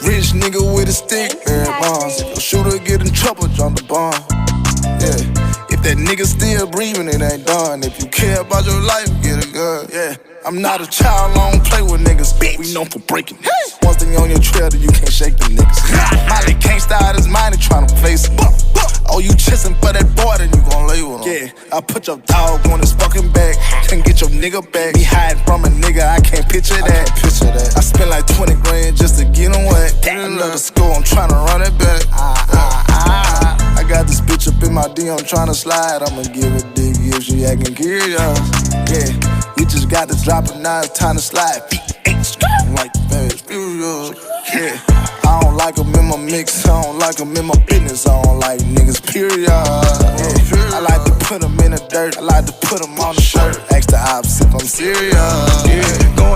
Rich nigga with a stick, Barry Bonds. If a shooter get in trouble, jump the bomb. Yeah. If that nigga still breathing, it ain't done. If you care about your life, get a gun. Yeah. I'm not a child, I don't play with niggas. We known for breaking niggas. Once they on your trail, then you can't shake them niggas. Molly can't start his mind and tryna face him. Oh, you chasing for that boy, then you gon' lay with him. Yeah, I put your dog on his fucking back. Can't get your nigga back. Be hiding from a nigga, I can't picture that. I spent like 20 grand just to get him wet. Another school, I'm tryna run it back. I got this bitch up in my D, I'm tryna slide. I'ma give a dick if she acting curious. Yeah, we just got to drop it now, it's time to slide. I'm like the Fast Furious. Yeah, I don't like them in my mix, I don't like them in my business. I don't like niggas, period. Yeah, I like to put them in the dirt, I like to put them on the shirt. Ask the ops if I'm serious. Yeah, going